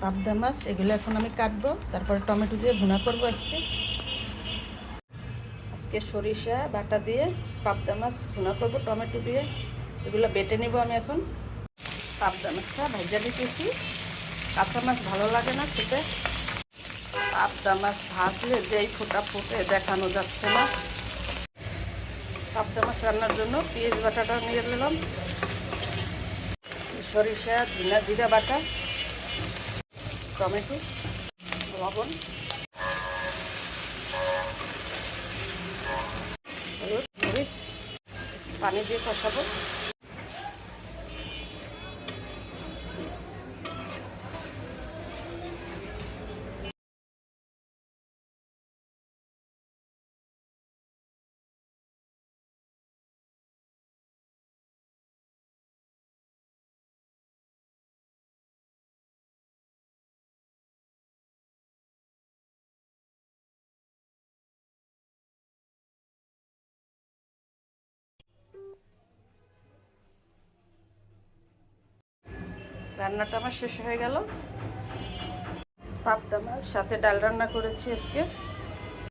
পাবদা মাছ এগুলো এখন আমি কাটবো, তারপরে টমেটো দিয়ে ভুনা করবো। আজকে সরিষা বাটা দিয়ে পাবদা মাছ ভুনা করবো টমেটো দিয়ে। এগুলো বেটে নেব আমি এখন। পাবদা মাছটা ভাজা দিতেছি, কাঁচা মাছ ভালো লাগে না খেতে। পাবদা মাছ ভাজলে যেই ফোঁটা ফুটে দেখানো যাচ্ছে না। পাবদা মাছ রান্নার জন্য পেঁয়াজ বাটাটা নিয়ে নিলাম, সরিষা জিরা বাটা, টমেটো, লবণ, হলুদ, মরিচ, পানি দিয়ে কষাবো। রান্নাটা আমার শেষ হয়ে গেল। পাবদা মাছ সাথে ডাল রান্না করেছি আজকে।